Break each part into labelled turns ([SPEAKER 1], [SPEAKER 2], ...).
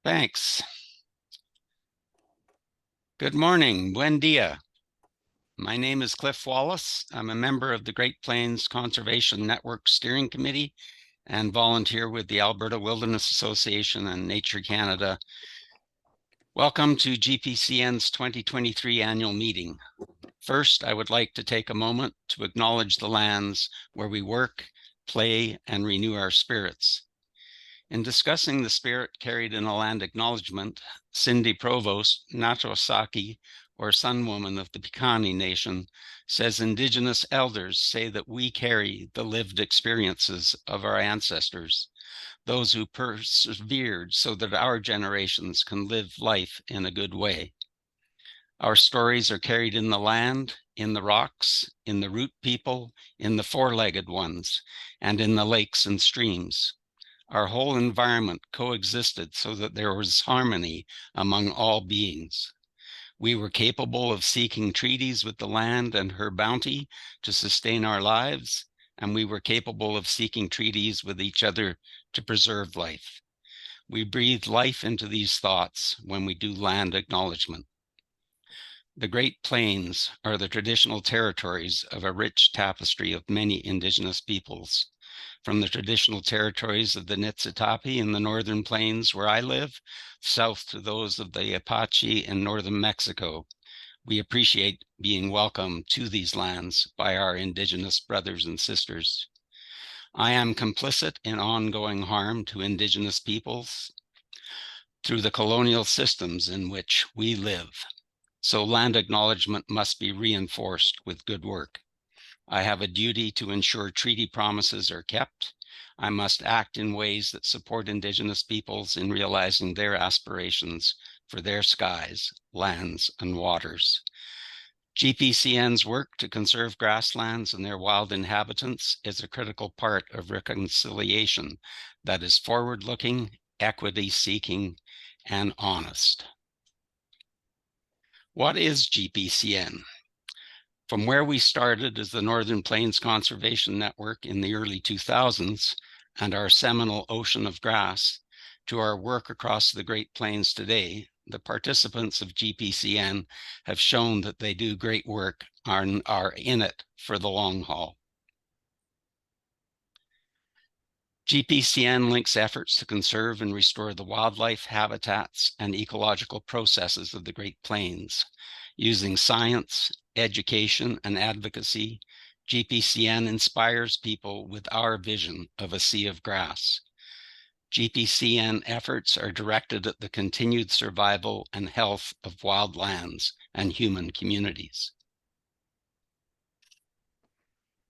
[SPEAKER 1] Thanks. Good morning, buen dia. My name is Cliff Wallace. I'm a member of the Great Plains Conservation Network Steering Committee and volunteer with the Alberta Wilderness Association and Nature Canada. Welcome to GPCN's 2023 annual meeting. First, I would like to take a moment to acknowledge the lands where we work, play, and renew our spirits. In discussing the spirit carried in a land acknowledgement, Cindy Provost, Natosaki, or Sun Woman of the Piikani Nation, says Indigenous elders say that we carry the lived experiences of our ancestors, those who persevered so that our generations can live life in a good way. Our stories are carried in the land, in the rocks, in the root people, in the four-legged ones, and in the lakes and streams. Our whole environment coexisted so that there was harmony among all beings. We were capable of seeking treaties with the land and her bounty to sustain our lives, and we were capable of seeking treaties with each other to preserve life. We breathe life into these thoughts when we do land acknowledgement. The Great Plains are the traditional territories of a rich tapestry of many Indigenous peoples. From the traditional territories of the Niitsitapi in the northern plains where I live, south to those of the Apache in northern Mexico, we appreciate being welcomed to these lands by our Indigenous brothers and sisters. I am complicit in ongoing harm to Indigenous peoples through the colonial systems in which we live. So land acknowledgement must be reinforced with good work. I have a duty to ensure treaty promises are kept. I must act in ways that support Indigenous peoples in realizing their aspirations for their skies, lands, and waters. GPCN's work to conserve grasslands and their wild inhabitants is a critical part of reconciliation that is forward-looking, equity-seeking, and honest. What is GPCN? From where we started as the Northern Plains Conservation Network in the early 2000s and our seminal Ocean of Grass to our work across the Great Plains today, the participants of GPCN have shown that they do great work and are in it for the long haul. GPCN links efforts to conserve and restore the wildlife habitats and ecological processes of the Great Plains. Using science, education, and advocacy, GPCN inspires people with our vision of a sea of grass. GPCN efforts are directed at the continued survival and health of wild lands and human communities.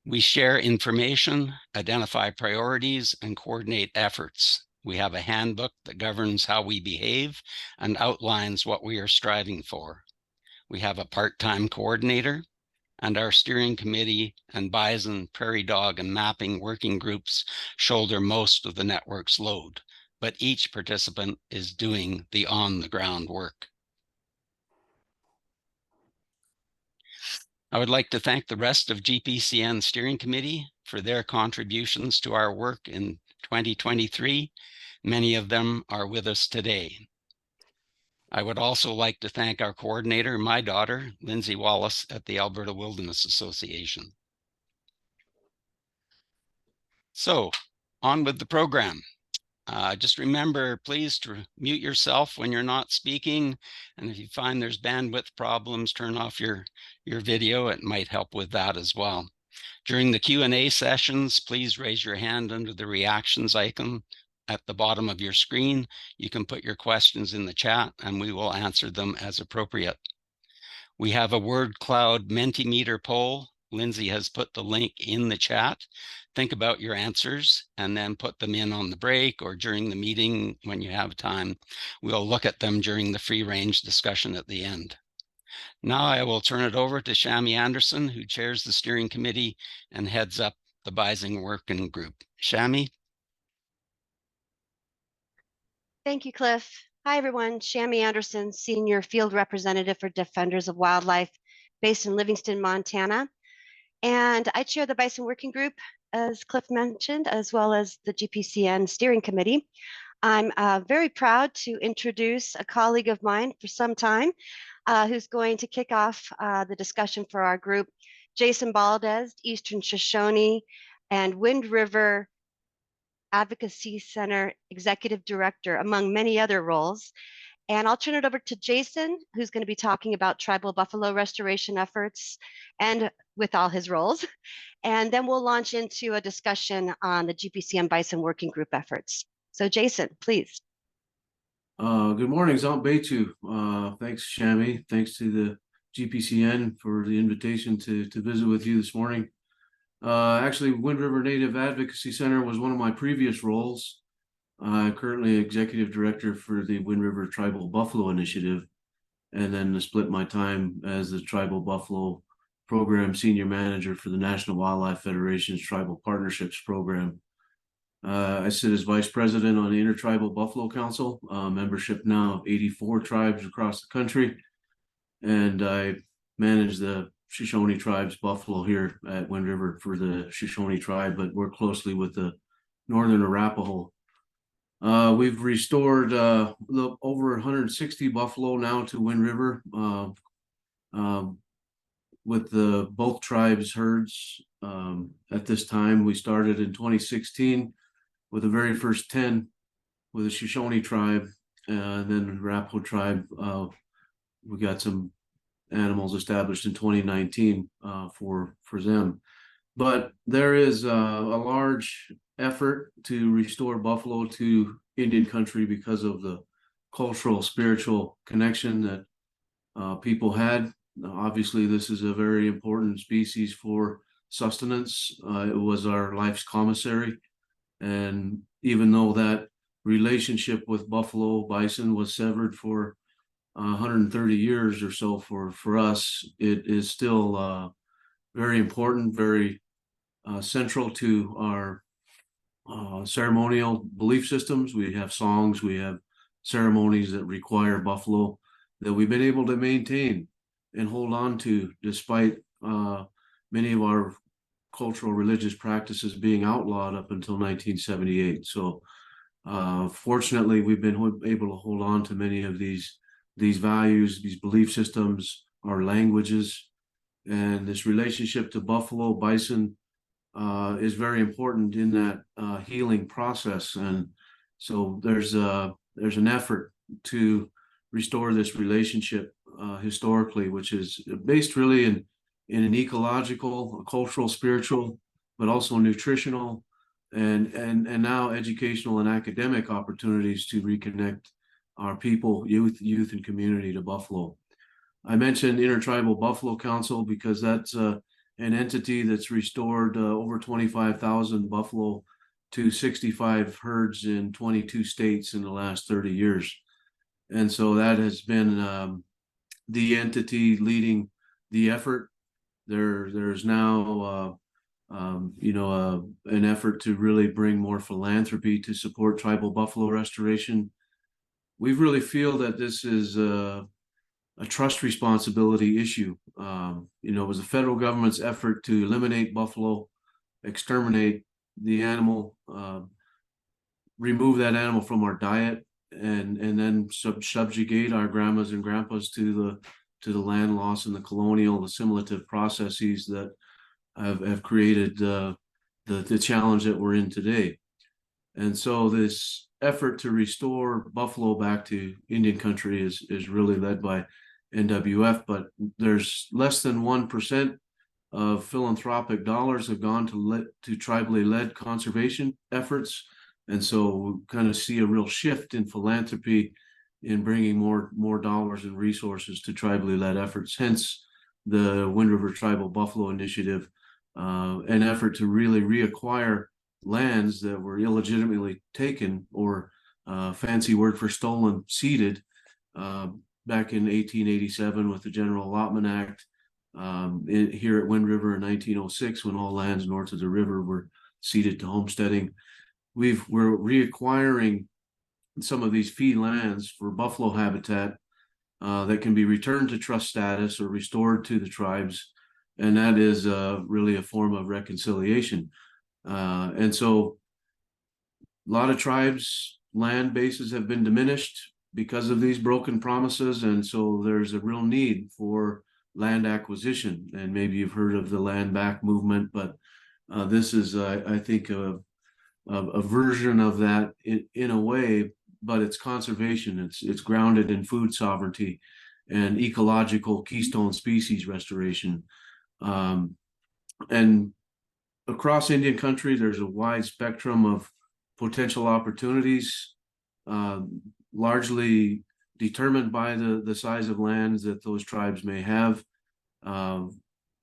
[SPEAKER 1] We share information, identify priorities, and coordinate efforts. We have a handbook that governs how we behave and outlines what we are striving for. We have a part-time coordinator, and our steering committee and bison, prairie dog, and mapping working groups shoulder most of the network's load, but each participant is doing the on-the-ground work. I would like to thank the rest of GPCN Steering Committee for their contributions to our work in 2023. Many of them are with us today. I would also like to thank our coordinator, my daughter, Lindsay Wallace at the Alberta Wilderness Association. So, on with the program. Just remember, please, to mute yourself when you're not speaking. And if you find there's bandwidth problems, turn off your video. It might help with that as well. During the Q&A sessions, please raise your hand under the reactions icon at the bottom of your screen. You can put your questions in the chat and we will answer them as appropriate. We have a word cloud Mentimeter poll. Lindsay has put the link in the chat. Think about your answers and then put them in on the break or during the meeting when you have time. We'll look at them during the free range discussion at the end. Now I will turn it over to Chamois Andersen, who chairs the steering committee and heads up the Bison Working Group. Chamois?
[SPEAKER 2] Thank you, Cliff. Hi, everyone. Chamois Andersen, Senior Field Representative for Defenders of Wildlife based in Livingston, Montana. And I chair the Bison Working Group, as Cliff mentioned, as well as the GPCN Steering Committee. I'm very proud to introduce a colleague of mine for some time who's going to kick off the discussion for our group, Jason Baldes, Eastern Shoshone and Wind River Advocacy Center Executive Director, among many other roles. And I'll turn it over to Jason, who's going to be talking about tribal buffalo restoration efforts and with all his roles. And then we'll launch into a discussion on the GPCN Bison Working Group efforts. So Jason, please.
[SPEAKER 3] Good morning, Zalt Beitu. Thanks, Shami. Thanks to the GPCN for the invitation to visit with you this morning. Actually, Wind River Native Advocacy Center was one of my previous roles. Currently Executive Director for the Wind River Tribal Buffalo Initiative, and then to split my time as the Tribal Buffalo Program Senior Manager for the National Wildlife Federation's Tribal Partnerships Program. I sit as Vice President on the Intertribal Buffalo Council, membership now of 84 tribes across the country, and I manage the Shoshone Tribe's buffalo here at Wind River for the Shoshone Tribe, but work closely with the Northern Arapaho. We've restored over 160 buffalo now to Wind River with both tribes' herds. At this time, we started in 2016 with the very first 10 with the Shoshone Tribe, and then the Arapaho Tribe. We got some animals established in 2019 for them. But there is a large effort to restore buffalo to Indian country because of the cultural, spiritual connection that people had. Obviously, this is a very important species for sustenance. It was our life's commissary. And even though that relationship with buffalo bison was severed for 130 years or so for us, it is still very important, very central to our ceremonial belief systems. We have songs, we have ceremonies that require buffalo that we've been able to maintain and hold on to despite many of our cultural religious practices being outlawed up until 1978. So fortunately, we've been able to hold on to many of these values, these belief systems, our languages, and this relationship to buffalo, bison is very important in that healing process. And so there's an effort to restore this relationship historically, which is based really in an ecological, cultural, spiritual, but also nutritional and now educational and academic opportunities to reconnect our people, youth and community to buffalo. I mentioned Intertribal Buffalo Council because that's an entity that's restored over 25,000 buffalo to 65 herds in 22 states in the last 30 years. And so that has been the entity leading the effort. There's now an effort to really bring more philanthropy to support tribal buffalo restoration. We really feel that this is a trust responsibility issue. It was the federal government's effort to eliminate buffalo, exterminate the animal, remove that animal from our diet, and then subjugate our grandmas and grandpas to the land loss and the colonial assimilative processes that have created the challenge that we're in today. And so this effort to restore buffalo back to Indian country is really led by NWF, but there's less than 1% of philanthropic dollars have gone to tribally led conservation efforts. And so we kind of see a real shift in philanthropy in bringing more dollars and resources to tribally led efforts, hence the Wind River Tribal Buffalo Initiative, an effort to really reacquire lands that were illegitimately taken, or fancy word for stolen, ceded back in 1887 with the General Allotment Act, here at Wind River in 1906, when all lands north of the river were ceded to homesteading. We're reacquiring some of these fee lands for buffalo habitat that can be returned to trust status or restored to the tribes, and that is really a form of reconciliation. And so a lot of tribes land bases have been diminished because of these broken promises, and so there's a real need for land acquisition. And maybe you've heard of the land back movement, but this is, I think, a version of that in a way, but it's conservation. It's grounded in food sovereignty and ecological keystone species restoration. And across Indian country, there's a wide spectrum of potential opportunities, largely determined by the size of lands that those tribes may have.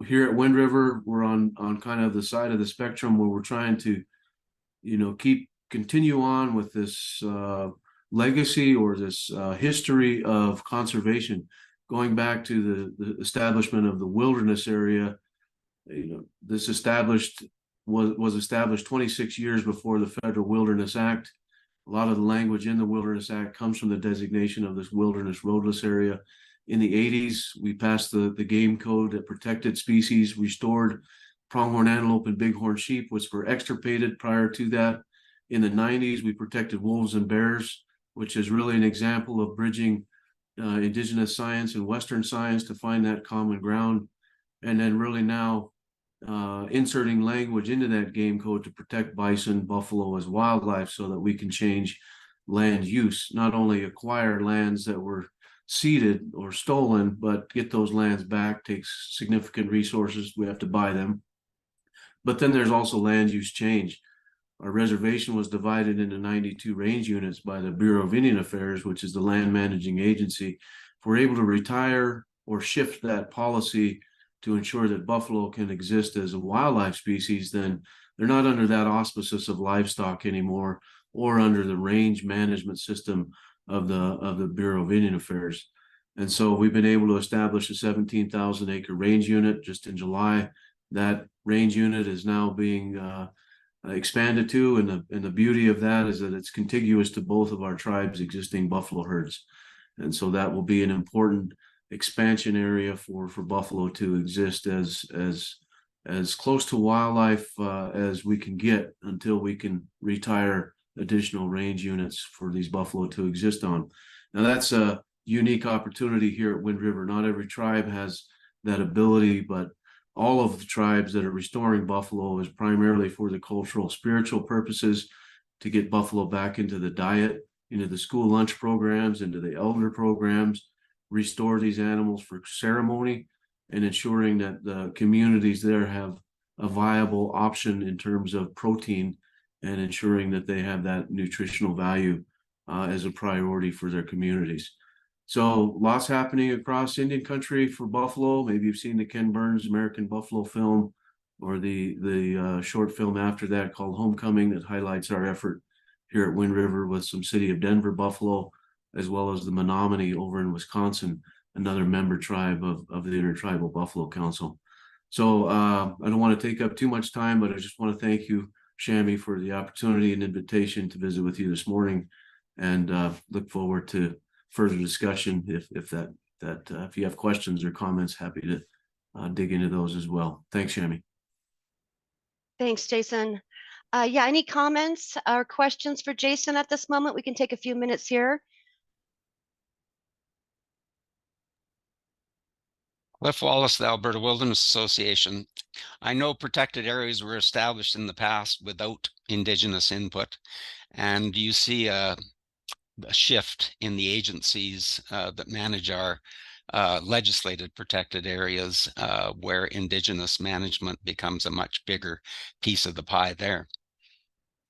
[SPEAKER 3] Here at Wind River, we're on kind of the side of the spectrum where we're trying to, continue on with this legacy or this history of conservation, going back to the establishment of the wilderness area. This was established 26 years before the Federal Wilderness Act. A lot of the language in the Wilderness Act comes from the designation of this wilderness roadless area. In the 80s, we passed the game code that protected species, restored pronghorn antelope and bighorn sheep, which were extirpated prior to that. In the 90s, we protected wolves and bears, which is really an example of bridging indigenous science and Western science to find that common ground. And then really now inserting language into that game code to protect bison, buffalo as wildlife so that we can change land use, not only acquire lands that were ceded or stolen, but get those lands back takes significant resources. We have to buy them. But then there's also land use change. Our reservation was divided into 92 range units by the Bureau of Indian Affairs, which is the land managing agency. If we're able to retire or shift that policy to ensure that buffalo can exist as a wildlife species, then they're not under that auspices of livestock anymore or under the range management system of the Bureau of Indian Affairs. And so we've been able to establish a 17,000 acre range unit just in July. That range unit is now being expanded to, and the beauty of that is that it's contiguous to both of our tribes' existing buffalo herds. And so that will be an important expansion area for buffalo to exist as close to wildlife as we can get until we can retire additional range units for these buffalo to exist on. Now that's a unique opportunity here at Wind River. Not every tribe has that ability, but all of the tribes that are restoring buffalo is primarily for the cultural, spiritual purposes, to get buffalo back into the diet, into the school lunch programs, into the elder programs, restore these animals for ceremony, and ensuring that the communities there have a viable option in terms of protein and ensuring that they have that nutritional value as a priority for their communities. So lots happening across Indian country for buffalo. Maybe you've seen the Ken Burns American Buffalo film, or the short film after that called Homecoming that highlights our effort here at Wind River with some City of Denver buffalo, as well as the Menominee over in Wisconsin, another member tribe of the Intertribal Buffalo Council. So I don't want to take up too much time, but I just want to thank you, Shammy, for the opportunity and invitation to visit with you this morning, and look forward to further discussion. If you have questions or comments, happy to dig into those as well. Thanks, Shammy.
[SPEAKER 2] Thanks, Jason. Yeah, any comments or questions for Jason at this moment? We can take a few minutes here.
[SPEAKER 1] Cliff Wallace, the Alberta Wilderness Association. I know protected areas were established in the past without Indigenous input, and you see a shift in the agencies that manage our legislated protected areas where Indigenous management becomes a much bigger piece of the pie there.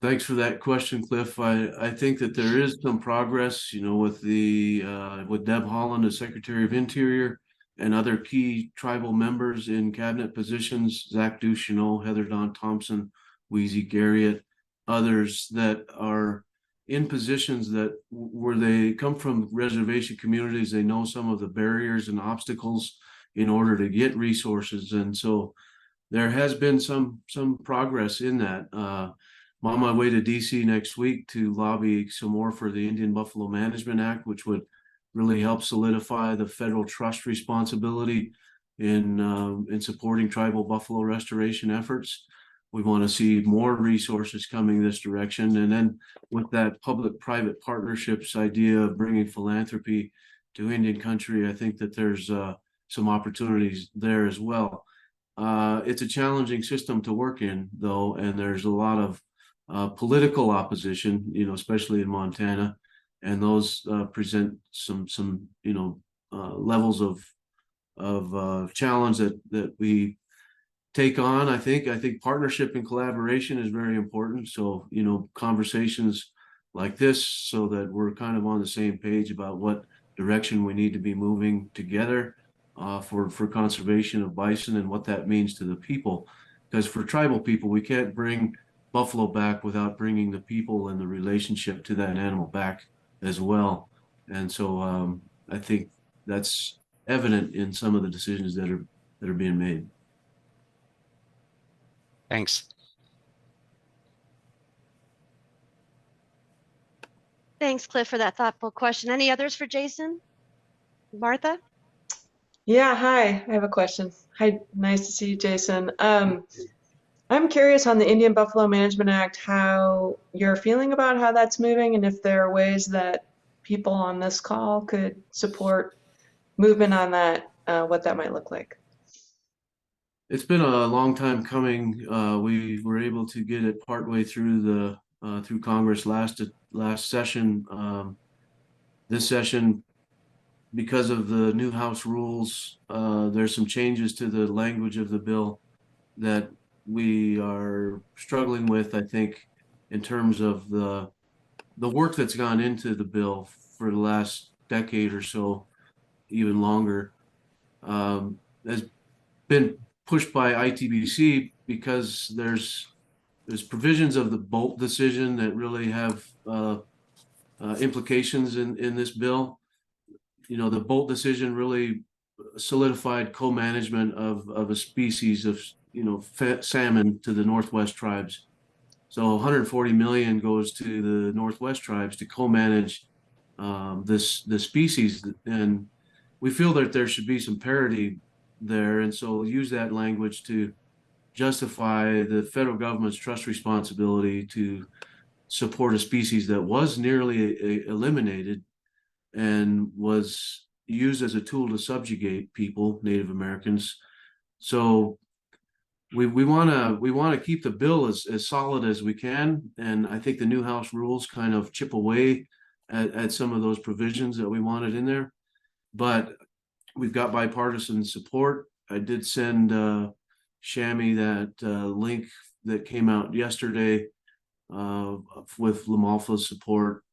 [SPEAKER 3] Thanks for that question, Cliff. I think that there is some progress, with Deb Haaland as Secretary of Interior and other key tribal members in cabinet positions, Zach Ducheneau, Heather Dawn Thompson, Wheezy Garriott, others that are in positions that where they come from reservation communities, they know some of the barriers and obstacles in order to get resources. And so there has been some progress in that. I'm on my way to DC next week to lobby some more for the Indian Buffalo Management Act, which would really help solidify the federal trust responsibility in supporting tribal buffalo restoration efforts. We want to see more resources coming this direction. And then with that public-private partnerships idea of bringing philanthropy to Indian country, I think that there's some opportunities there as well. It's a challenging system to work in, though, and there's a lot of political opposition, especially in Montana, and those present some levels of challenge that we take on. I think partnership and collaboration is very important. So, conversations like this, so that we're kind of on the same page about what direction we need to be moving together for conservation of bison and what that means to the people. Because for tribal people, we can't bring buffalo back without bringing the people and the relationship to that animal back as well. And so I think that's evident in some of the decisions that are being made.
[SPEAKER 1] Thanks.
[SPEAKER 2] Thanks, Cliff, for that thoughtful question. Any others for Jason? Martha?
[SPEAKER 4] Yeah, hi, I have a question. Hi, nice to see you, Jason. I'm curious on the Indian Buffalo Management Act, how you're feeling about how that's moving, and if there are ways that people on this call could support movement on that, what that might look like.
[SPEAKER 3] It's been a long time coming. We were able to get it partway through through Congress last session. This session, because of the new House rules, there's some changes to the language of the bill that we are struggling with, I think, in terms of the work that's gone into the bill for the last decade or so, even longer, has been pushed by ITBC because there's provisions of the Bolt decision that really have implications in this bill. The Bolt decision really solidified co-management of a species of salmon to the Northwest tribes. So 140 million goes to the Northwest tribes to co-manage the species, and we feel that there should be some parity there, and so use that language to justify the federal government's trust responsibility to support a species that was nearly eliminated and was used as a tool to subjugate people, Native Americans. So we want to keep the bill as solid as we can, and I think the new House rules kind of chip away at some of those provisions that we wanted in there, but we've got bipartisan support. I did send Shammy that link that came out yesterday with Lamalfa's support,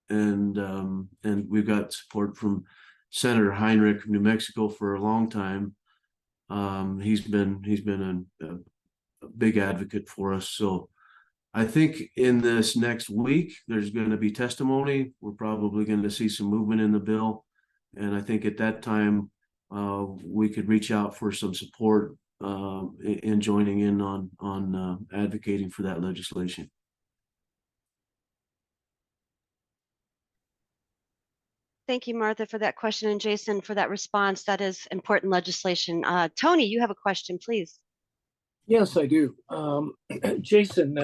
[SPEAKER 3] and we've got support from Senator Heinrich of New Mexico for a long time. He's been a big advocate for us. So I think in this next week there's going to be testimony. We're probably going to see some movement in the bill, and I think at that time we could reach out for some support in joining in on advocating for that legislation.
[SPEAKER 2] Thank you, Martha, for that question, and Jason for that response. That is important legislation. Tony, you have a question, please.
[SPEAKER 5] Yes, I do. Jason,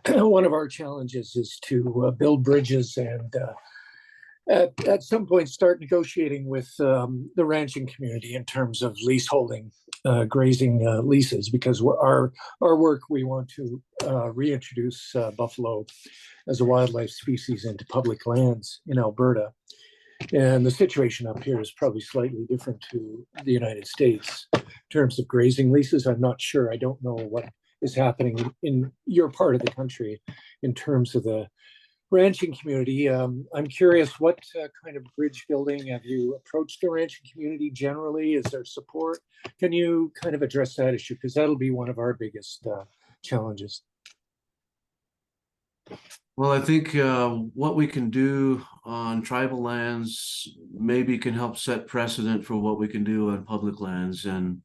[SPEAKER 5] one of our challenges is to build bridges and at some point start negotiating with the ranching community in terms of leaseholding, grazing leases, because our work, we want to reintroduce buffalo as a wildlife species into public lands in Alberta. And the situation up here is probably slightly different to the United States in terms of grazing leases. I'm not sure. I don't know what is happening in your part of the country in terms of the ranching community. I'm curious, what kind of bridge building have you approached the ranching community generally? Is there support? Can you kind of address that issue? Because that'll be one of our biggest challenges.
[SPEAKER 3] Well, I think what we can do on tribal lands maybe can help set precedent for what we can do on public lands. And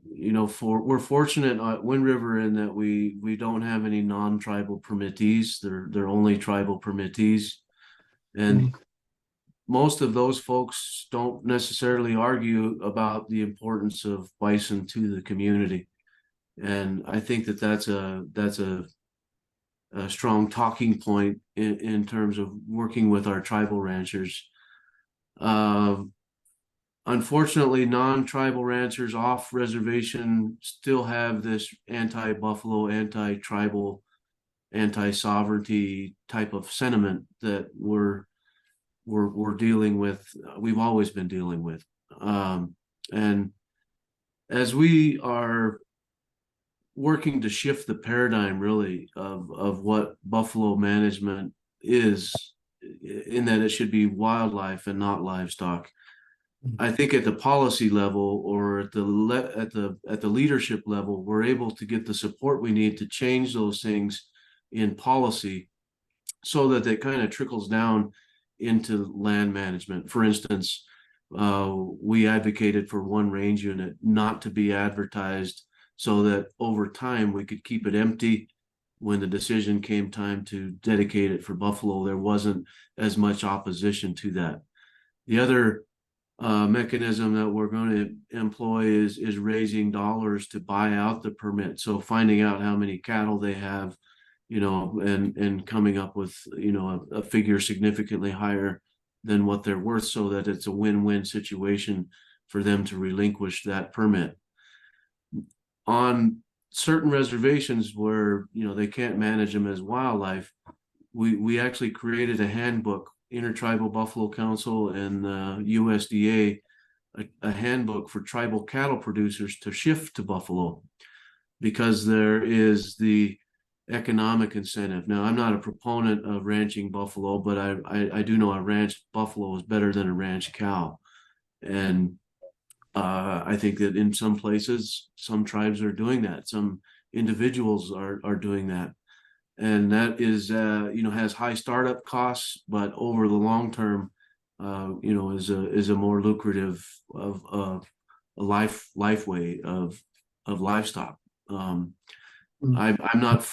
[SPEAKER 3] we're fortunate at Wind River in that we don't have any non-tribal permittees. They're only tribal permittees, and most of those folks don't necessarily argue about the importance of bison to the community. And I think that that's a strong talking point in terms of working with our tribal ranchers. Unfortunately, non-tribal ranchers off reservation still have this anti-buffalo, anti-tribal, anti-sovereignty type of sentiment that we're dealing with. We've always been dealing with, and as we are working to shift the paradigm, really, of what buffalo management is, in that it should be wildlife and not livestock. I think at the policy level, or at the leadership level, we're able to get the support we need to change those things in policy so that it kind of trickles down into land management. For instance, we advocated for one range unit not to be advertised so that over time we could keep it empty. When the decision came time to dedicate it for buffalo, there wasn't as much opposition to that. The other mechanism that we're going to employ is raising dollars to buy out the permit. So finding out how many cattle they have, and coming up with, a figure significantly higher than what they're worth, so that it's a win-win situation for them to relinquish that permit. On certain reservations where, they can't manage them as wildlife, we actually created a handbook, Intertribal Buffalo Council and USDA, a handbook for tribal cattle producers to shift to buffalo, because there is the economic incentive. Now, I'm not a proponent of ranching buffalo, but I do know a ranch buffalo is better than a ranch cow. And I think that in some places, some tribes are doing that. Some individuals are doing that. And that is, has high startup costs, but over the long term, is a more lucrative of a life way of livestock. I'm not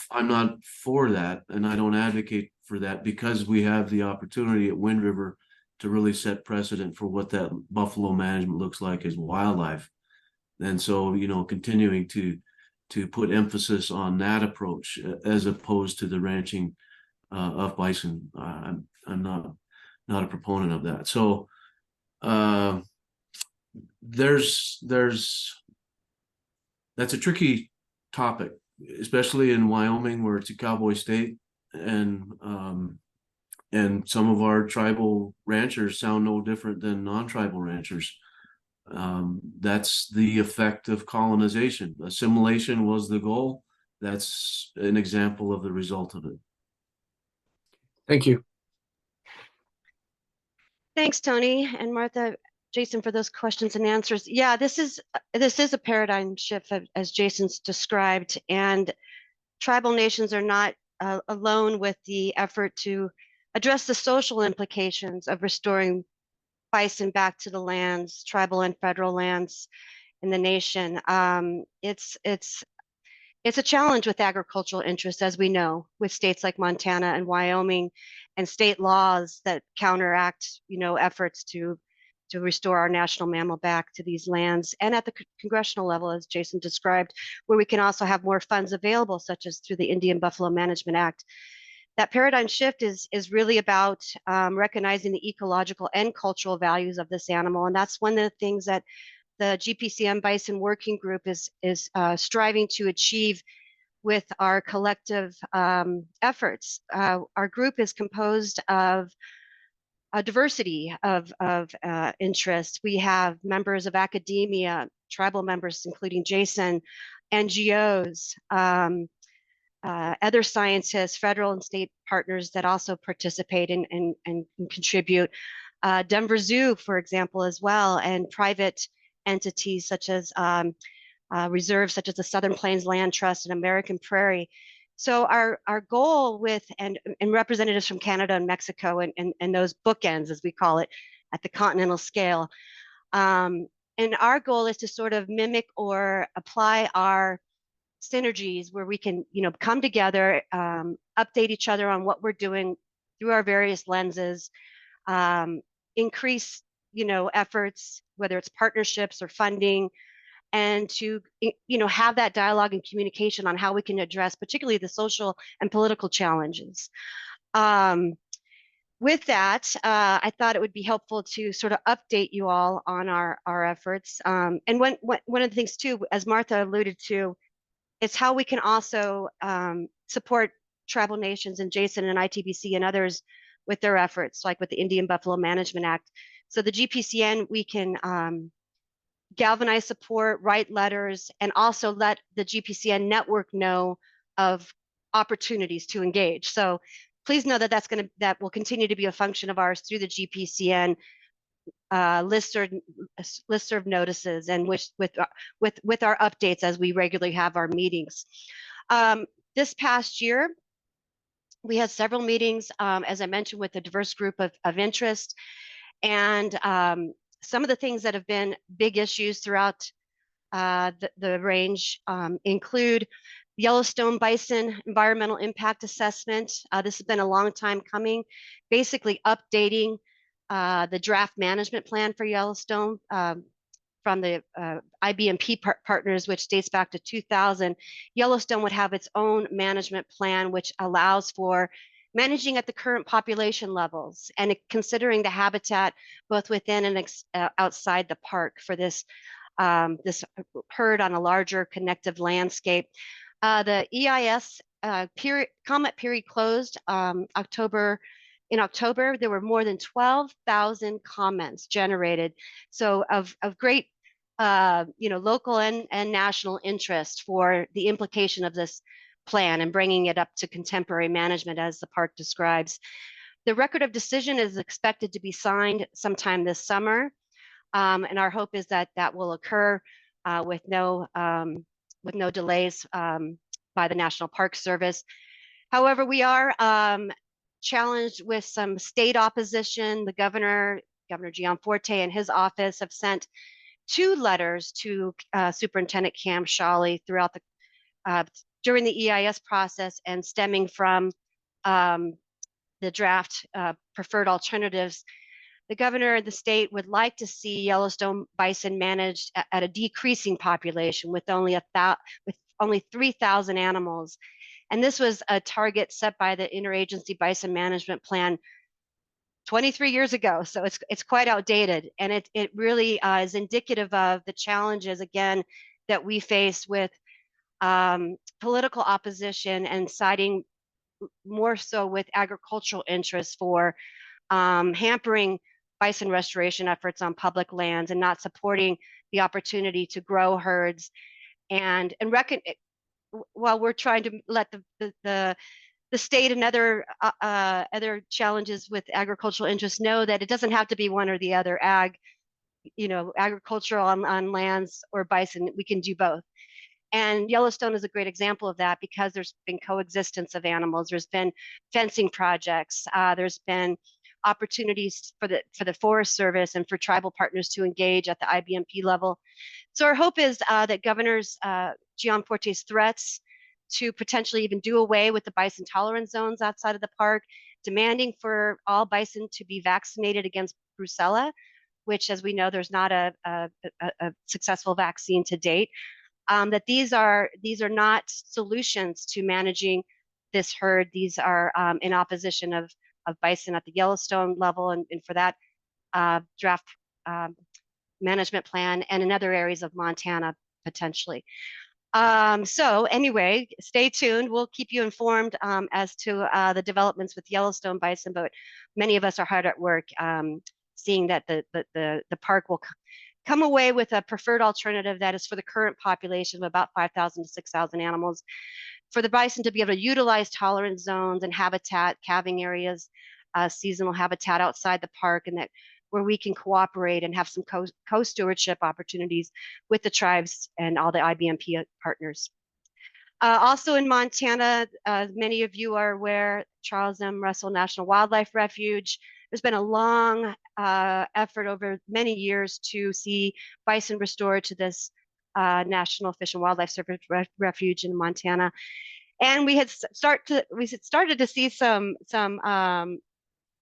[SPEAKER 3] for that, and I don't advocate for that, because we have the opportunity at Wind River to really set precedent for what that buffalo management looks like as wildlife. And so, continuing to put emphasis on that approach as opposed to the ranching of bison. I'm not a proponent of that. So that's a tricky topic, especially in Wyoming, where it's a cowboy state, and some of our tribal ranchers sound no different than non-tribal ranchers. That's the effect of colonization. Assimilation was the goal. That's an example of the result of it.
[SPEAKER 5] Thank you.
[SPEAKER 2] Thanks, Tony and Martha, Jason, for those questions and answers. Yeah, this is a paradigm shift, as Jason's described, and tribal nations are not alone with the effort to address the social implications of restoring bison back to the lands, tribal and federal lands in the nation. It's a challenge with agricultural interests, as we know, with states like Montana and Wyoming, and state laws that counteract, efforts to restore our national mammal back to these lands, and at the congressional level, as Jason described, where we can also have more funds available, such as through the Indian Buffalo Management Act. That paradigm shift is really about recognizing the ecological and cultural values of this animal, and that's one of the things that the GPCN Bison Working Group is striving to achieve with our collective efforts. Our group is composed of a diversity of interests. We have members of academia, tribal members, including Jason, NGOs, other scientists, federal and state partners that also participate and contribute. Denver Zoo, for example, as well, and private entities such as reserves such as the Southern Plains Land Trust and American Prairie. So our goal with, and representatives from Canada and Mexico, and those bookends, as we call it, at the continental scale. And our goal is to sort of mimic or apply our synergies where we can, come together, update each other on what we're doing through our various lenses, increase, efforts, whether it's partnerships or funding, and to have that dialogue and communication on how we can address particularly the social and political challenges. With that, I thought it would be helpful to sort of update you all on our efforts. And one of the things too, as Martha alluded to, is how we can also support tribal nations and Jason and ITBC and others with their efforts, like with the Indian Buffalo Management Act. So the GPCN, we can galvanize support, write letters, and also let the GPCN network know of opportunities to engage. So please know that that will continue to be a function of ours through the GPCN listserv notices and with our updates as we regularly have our meetings. This past year, we had several meetings, as I mentioned, with a diverse group of interest, and some of the things that have been big issues throughout the range include Yellowstone Bison Environmental Impact Assessment. This has been a long time coming, basically updating the draft management plan for Yellowstone from the IBMP partners, which dates back to 2000. Yellowstone would have its own management plan, which allows for managing at the current population levels and considering the habitat both within and outside the park for this this herd on a larger connective landscape. The EIS comment period closed in October. There were more than 12,000 comments generated, so of great local and national interest for the implication of this plan and bringing it up to contemporary management as the park describes. The record of decision is expected to be signed sometime this summer, and our hope is that that will occur with no delays by the National Park Service. However, we are challenged with some state opposition. The Governor Gianforte and his office have sent 2 letters to Superintendent Cam Shawley throughout during the EIS process and stemming from the draft preferred alternatives. The governor of the state would like to see Yellowstone bison managed at a decreasing population with only 3,000 animals. And this was a target set by the Interagency Bison Management Plan 23 years ago. So it's quite outdated. And it really is indicative of the challenges, again, that we face with political opposition and siding more so with agricultural interests for hampering bison restoration efforts on public lands and not supporting the opportunity to grow herds and while we're trying to let the state and other challenges with agricultural interests know that it doesn't have to be one or the other, agricultural on lands or bison. We can do both. And Yellowstone is a great example of that because there's been coexistence of animals. There's been fencing projects. There's been opportunities for the Forest Service and for tribal partners to engage at the IBMP level. So our hope is that Governor Gianforte's threats to potentially even do away with the bison tolerance zones outside of the park, demanding for all bison to be vaccinated against brucella, which, as we know, there's not a successful vaccine to date. That these are not solutions to managing this herd. These are in opposition of bison at the Yellowstone level and for that draft management plan and in other areas of Montana potentially. So anyway, stay tuned. We'll keep you informed as to the developments with Yellowstone bison, but many of us are hard at work seeing that the park will come away with a preferred alternative that is for the current population of about 5,000 to 6,000 animals, for the bison to be able to utilize tolerance zones and habitat, calving areas, seasonal habitat outside the park, and that where we can cooperate and have some co-stewardship opportunities with the tribes and all the IBMP partners. Also in Montana, many of you are aware, Charles M. Russell National Wildlife Refuge. There's been a long effort over many years to see bison restored to this National Fish and Wildlife Service refuge in Montana, and we had started to see some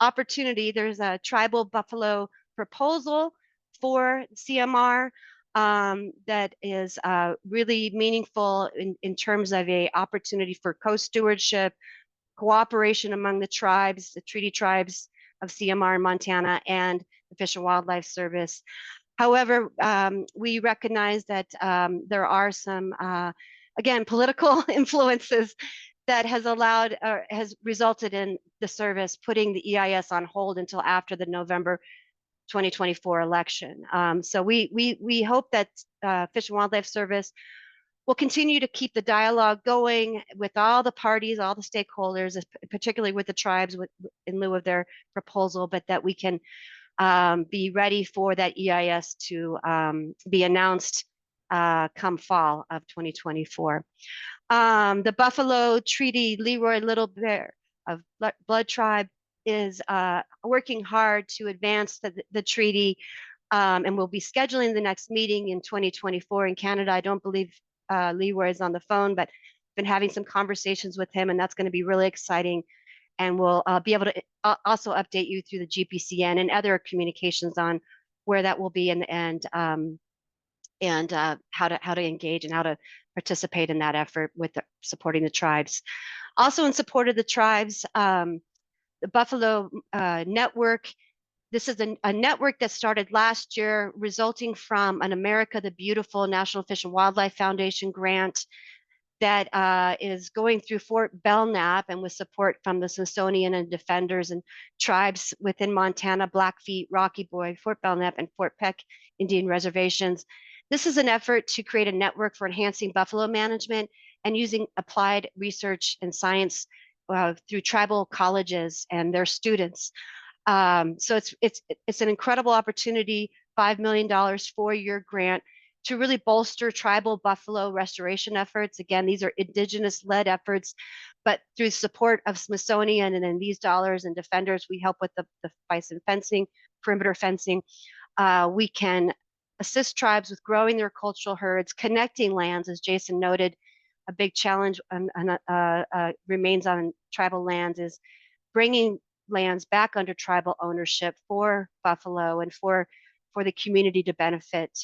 [SPEAKER 2] opportunity. There's a tribal buffalo proposal for CMR. that is really meaningful in terms of a opportunity for co-stewardship, cooperation among the tribes, the treaty tribes of CMR in Montana and the Fish and Wildlife Service. However, we recognize that there are some, again, political influences that has allowed or has resulted in the service putting the EIS on hold until after the November 2024 election. So we hope that Fish and Wildlife Service will continue to keep the dialogue going with all the parties, all the stakeholders, particularly with the tribes in lieu of their proposal, but that we can be ready for that EIS to be announced come fall of 2024. The Buffalo Treaty Leroy Little Bear of Blood Tribe is working hard to advance the treaty, and we'll be scheduling the next meeting in 2024 in Canada. I don't believe Leroy is on the phone, but been having some conversations with him, and that's going to be really exciting. And we'll be able to also update you through the GPCN and other communications on where that will be and how to engage and how to participate in that effort with supporting the tribes. Also in support of the tribes, the Buffalo Network. This is a network that started last year, resulting from an America the Beautiful National Fish and Wildlife Foundation grant that is going through Fort Belknap and with support from the Smithsonian and defenders and tribes within Montana, Blackfeet, Rocky Boy, Fort Belknap, and Fort Peck Indian reservations. This is an effort to create a network for enhancing buffalo management and using applied research and science through tribal colleges and their students. So it's an incredible opportunity, $5 million 4-year grant to really bolster tribal buffalo restoration efforts. Again, these are indigenous-led efforts, but through support of Smithsonian and then these dollars and defenders, we help with the bison fencing, perimeter fencing. We can assist tribes with growing their cultural herds, connecting lands, as Jason noted. A big challenge remains on tribal lands is bringing lands back under tribal ownership for buffalo and for the community to benefit.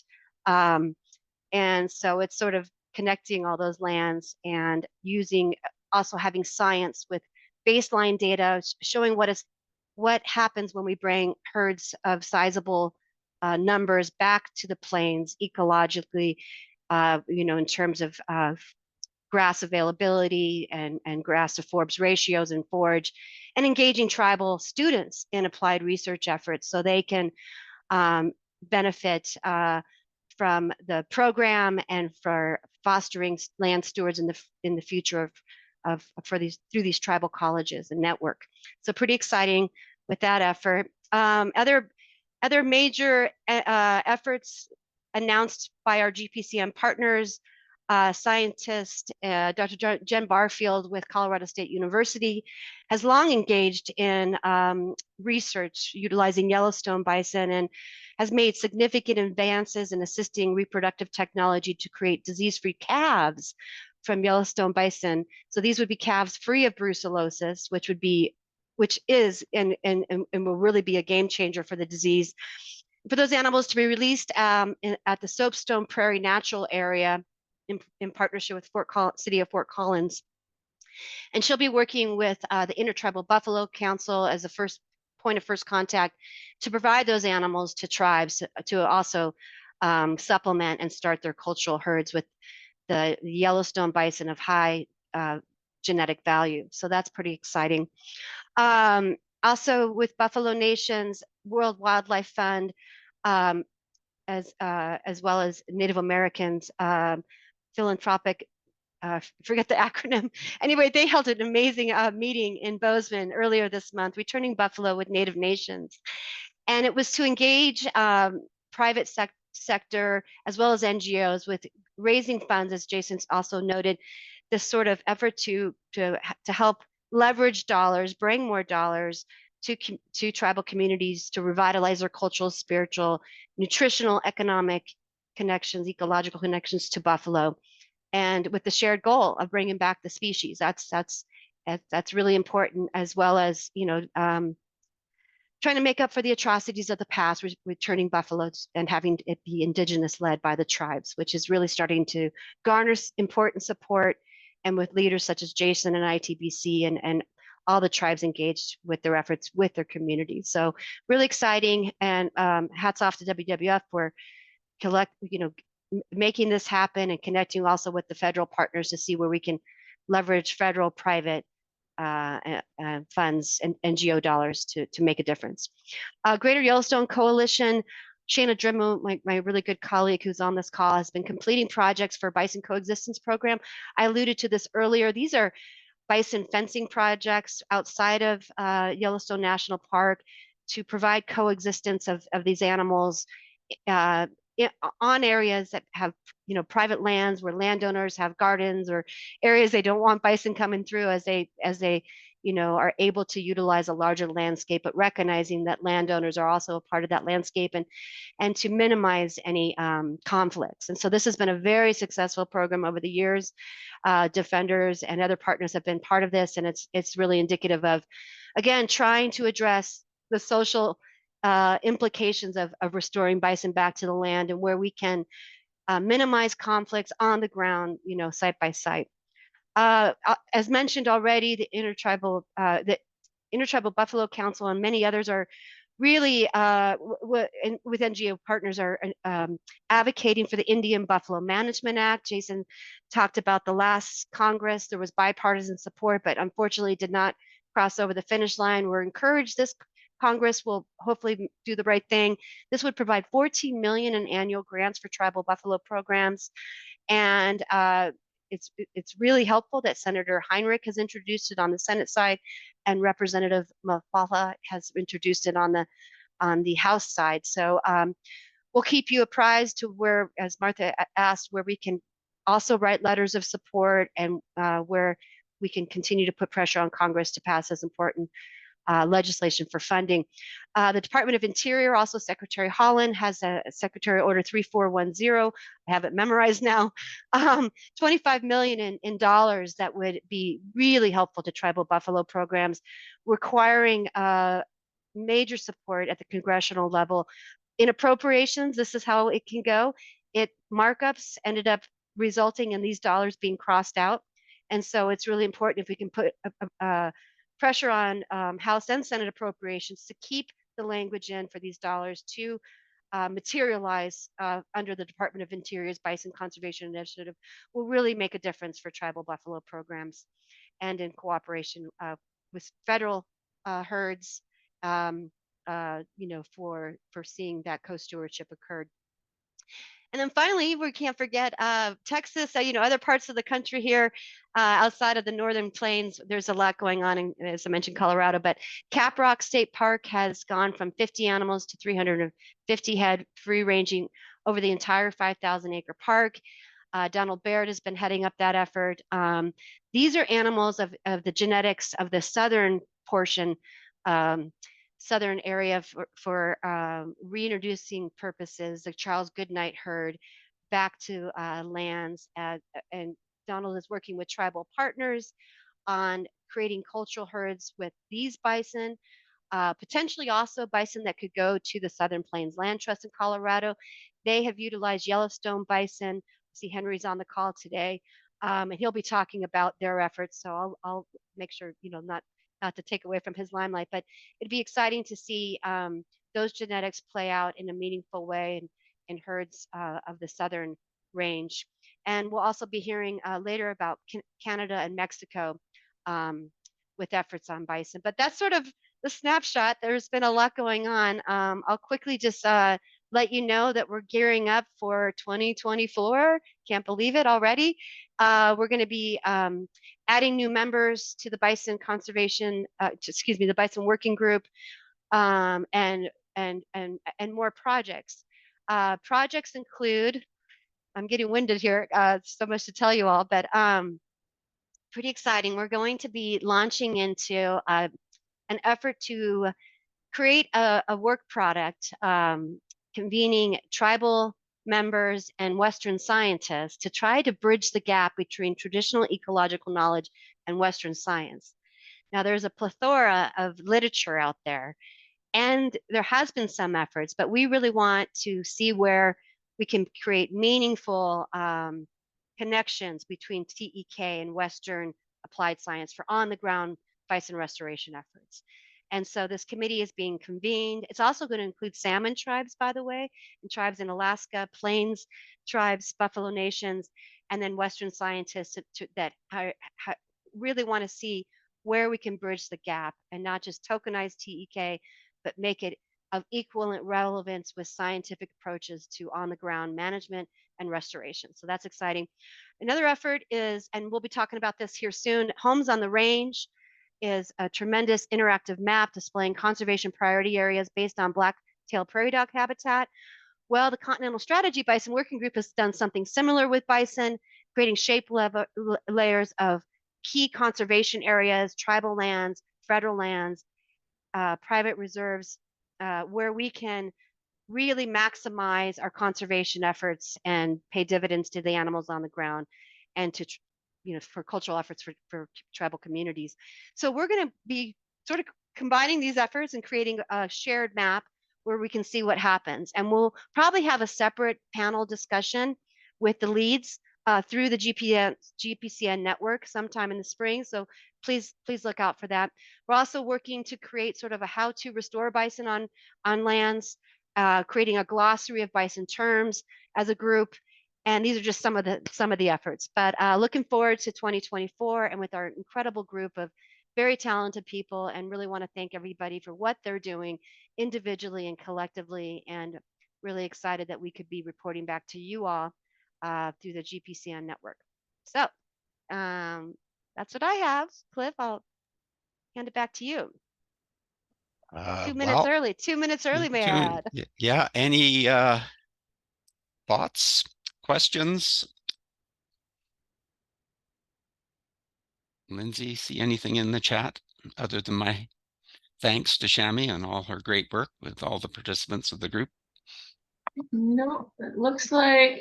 [SPEAKER 2] And so it's sort of connecting all those lands and also having science with baseline data showing what happens when we bring herds of sizable numbers back to the plains ecologically, in terms of grass availability and grass to forbs ratios and forage, and engaging tribal students in applied research efforts so they can benefit from the program and for fostering land stewards in the future through these tribal colleges and network. So pretty exciting with that effort. Other major efforts announced by our GPCN partners. Scientist Dr. Jen Barfield with Colorado State University has long engaged in research utilizing Yellowstone bison and has made significant advances in assisting reproductive technology to create disease-free calves from Yellowstone bison. So these would be calves free of brucellosis, which is and will really be a game changer for the disease. For those animals to be released at the Soapstone Prairie Natural Area in partnership with City of Fort Collins. And she'll be working with the Intertribal Buffalo Council as a point of first contact to provide those animals to tribes to also supplement and start their cultural herds with the Yellowstone bison of high genetic value. So that's pretty exciting. Also with Buffalo Nation's World Wildlife Fund, as well as Native Americans, philanthropic, forget the acronym. Anyway, they held an amazing meeting in Bozeman earlier this month, Returning Buffalo with Native Nations. And it was to engage private sector as well as NGOs with raising funds, as Jason's also noted, this sort of effort to help leverage dollars, bring more dollars to tribal communities to revitalize their cultural, spiritual, nutritional, economic connections, ecological connections to buffalo, and with the shared goal of bringing back the species. That's really important, as well as trying to make up for the atrocities of the past, returning buffaloes and having it be indigenous led by the tribes, which is really starting to garner important support, and with leaders such as Jason and ITBC and all the tribes engaged with their efforts with their communities. So really exciting, and hats off to WWF for making this happen and connecting also with the federal partners to see where we can leverage federal, private funds and NGO dollars to make a difference. Greater Yellowstone Coalition, Shana Drimu, my really good colleague who's on this call, has been completing projects for bison coexistence program. I alluded to this earlier. These are bison fencing projects outside of Yellowstone National Park to provide coexistence of these animals on areas that have private lands where landowners have gardens, or areas they don't want bison coming through as they are able to utilize a larger landscape, but recognizing that landowners are also a part of that landscape, and to minimize any conflicts. And so this has been a very successful program over the years. Defenders and other partners have been part of this, and it's really indicative of, again, trying to address the social implications of restoring bison back to the land, and where we can minimize conflicts on the ground, site by site. As mentioned already, the Intertribal Buffalo Council and many others are really, with NGO partners, are advocating for the Indian Buffalo Management Act. Jason talked about the last Congress. There was bipartisan support, but unfortunately did not cross over the finish line. We're encouraged this Congress will hopefully do the right thing. This would provide $14 million in annual grants for tribal buffalo programs. And it's really helpful that Senator Heinrich has introduced it on the Senate side, and Representative Mafala has introduced it on the House side. So we'll keep you apprised to where, as Martha asked, where we can also write letters of support, and where we can continue to put pressure on Congress to pass this important legislation for funding. The Department of Interior, also Secretary Holland, has a Secretary Order 3410. I have it memorized now. $25 million in dollars that would be really helpful to tribal buffalo programs, requiring major support at the congressional level. In appropriations, this is how it can go. Markups ended up resulting in these dollars being crossed out. And so it's really important if we can put pressure on House and Senate appropriations to keep the language in for these dollars to materialize under the Department of Interior's Bison Conservation Initiative, will really make a difference for tribal buffalo programs, and in cooperation with federal herds, for seeing that co-stewardship occurred. And then finally, we can't forget Texas, other parts of the country here outside of the Northern Plains. There's a lot going on in, as I mentioned, Colorado, but Caprock State Park has gone from 50 animals to 350 head, free ranging over the entire 5,000 acre park. Donald Baird has been heading up that effort. These are animals of the genetics of the southern portion, southern area for reintroducing purposes, the Charles Goodnight herd back to lands. And Donald is working with tribal partners on creating cultural herds with these bison, potentially also bison that could go to the Southern Plains Land Trust in Colorado. They have utilized Yellowstone bison. I see Henry's on the call today, and he'll be talking about their efforts. So I'll make sure, not to take away from his limelight, but it'd be exciting to see those genetics play out in a meaningful way in herds of the southern range. And we'll also be hearing later about Canada and Mexico with efforts on bison. But that's sort of the snapshot. There's been a lot going on. I'll quickly just let you know that we're gearing up for 2024. Can't believe it already. We're going to be adding new members to the Bison the Bison Working Group, and more projects. Projects include, I'm getting winded here, so much to tell you all, but pretty exciting. We're going to be launching into an effort to create a work product, convening tribal members and Western scientists to try to bridge the gap between traditional ecological knowledge and Western science. Now, there's a plethora of literature out there, And there has been some efforts, but we really want to see where we can create meaningful connections between TEK and Western applied science for on-the-ground bison restoration efforts. And so this committee is being convened. It's also going to include salmon tribes, by the way, and tribes in Alaska, Plains tribes, Buffalo Nations, and then Western scientists that really want to see where we can bridge the gap and not just tokenize TEK, but make it of equivalent relevance with scientific approaches to on-the-ground management and restoration. So that's exciting. Another effort is, and we'll be talking about this here soon, Homes on the Range is a tremendous interactive map displaying conservation priority areas based on black-tailed prairie dog habitat. Well, the Continental Strategy Bison Working Group has done something similar with bison, creating shape layers of key conservation areas, tribal lands, federal lands, private reserves, where we can really maximize our conservation efforts and pay dividends to the animals on the ground and to, for cultural efforts for tribal communities. So we're going to be sort of combining these efforts and creating a shared map where we can see what happens. And we'll probably have a separate panel discussion with the leads through the GPCN network sometime in the spring. So please look out for that. We're also working to create sort of a how to restore bison on lands, creating a glossary of bison terms as a group. And these are just some of the efforts. But looking forward to 2024 and with our incredible group of very talented people, and really want to thank everybody for what they're doing individually and collectively, and really excited that we could be reporting back to you all through the GPCN network. So that's what I have. Cliff, I'll hand it back to you. 2 minutes
[SPEAKER 1] Well,
[SPEAKER 2] early. 2 minutes early, may I add.
[SPEAKER 1] Yeah. Any thoughts, questions? Lindsay, see anything in the chat other than my thanks to Shami and all her great work with all the participants of the group?
[SPEAKER 6] No, it looks like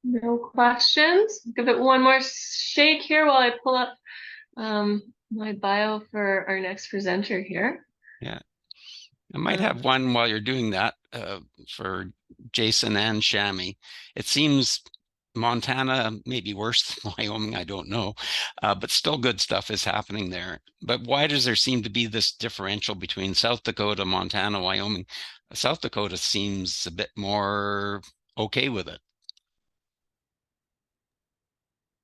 [SPEAKER 6] no questions. Give it one more shake here while I pull up my bio for our next presenter here.
[SPEAKER 1] Yeah, I might have one while you're doing that for Jason and Shami. It seems Montana may be worse than Wyoming, I don't know, but still good stuff is happening there. But why does there seem to be this differential between South Dakota, Montana, Wyoming? South Dakota seems a bit more okay with it.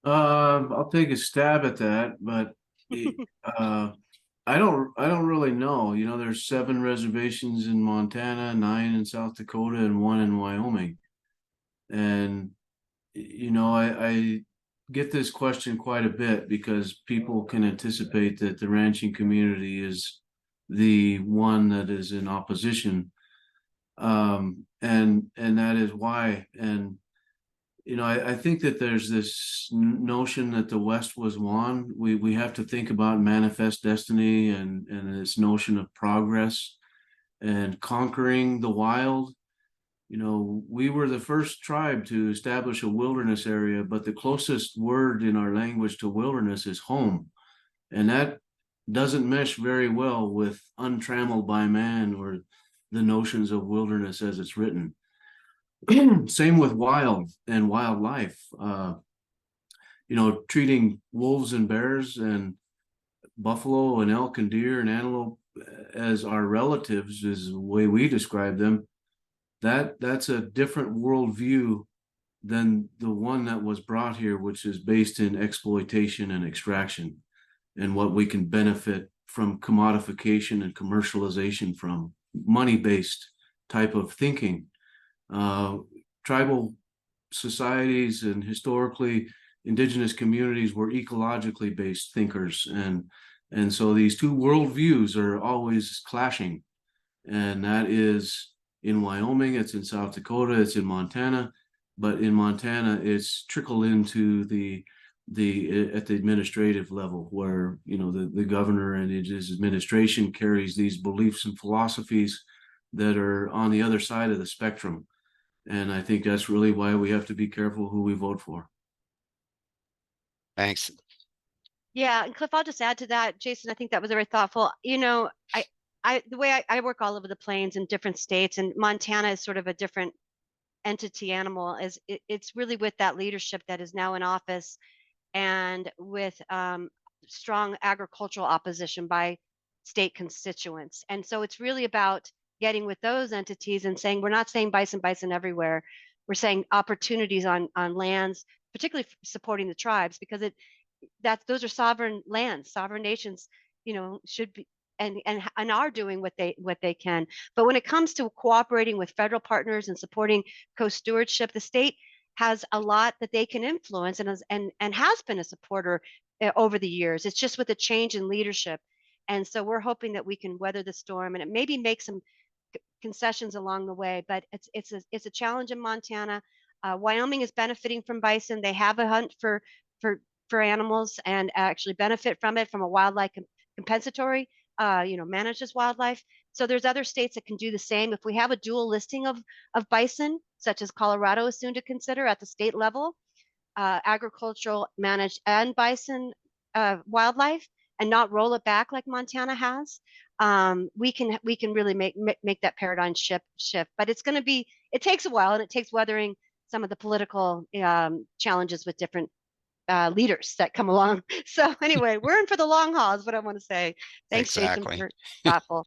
[SPEAKER 3] I'll take a stab at that, but I don't really know. You know, there's 7 reservations in Montana, 9 in South Dakota, and 1 in Wyoming. And you know, I get this question quite a bit because people can anticipate that the ranching community is the one that is in opposition. And that is why. And you know, I think that there's this notion that the West was won. We have to think about manifest destiny and this notion of progress and conquering the wild. You know, we were the first tribe to establish a wilderness area, but the closest word in our language to wilderness is home. And that doesn't mesh very well with untrammeled by man or the notions of wilderness as it's written. Same with wild and wildlife. You know, treating wolves and bears and buffalo and elk and deer and antelope as our relatives is the way we describe them. That's a different worldview than the one that was brought here, which is based in exploitation and extraction, and what we can benefit from commodification and commercialization from money-based type of thinking. Tribal societies and historically indigenous communities were ecologically based thinkers, and so these two worldviews are always clashing, and that is in Wyoming, it's in South Dakota, it's in Montana, but in Montana, it's trickled into the at the administrative level, where you know the governor and his administration carries these beliefs and philosophies that are on the other side of the spectrum, and I think that's really why we have to be careful who we vote for.
[SPEAKER 1] Thanks.
[SPEAKER 2] Yeah, and Cliff, I'll just add to that, Jason. I think that was very thoughtful. You know, the way I work all over the plains in different states, and Montana is sort of a different entity animal. It's really with that leadership that is now in office, and with strong agricultural opposition by state constituents. And so it's really about getting with those entities and saying, we're not saying bison everywhere. We're saying opportunities on lands, particularly supporting the tribes, because those are sovereign lands, sovereign nations, should be and are doing what they can. But when it comes to cooperating with federal partners and supporting co-stewardship, the state has a lot that they can influence, and has been a supporter over the years. It's just with a change in leadership. And so we're hoping that we can weather the storm, and it maybe make some concessions along the way. But it's a challenge in Montana. Wyoming is benefiting from bison. They have a hunt for animals and actually benefit from it from a wildlife compensatory, manages wildlife. So there's other states that can do the same. If we have a dual listing of bison, such as Colorado is soon to consider at the state level, agricultural managed and bison wildlife, and not roll it back like Montana has, we can really make that paradigm shift. But it takes a while, and it takes weathering some of the political challenges with different leaders that come along. So anyway, we're in for the long haul is what I want to say. Thanks,
[SPEAKER 1] Exactly.
[SPEAKER 2] Jason, for thoughtful.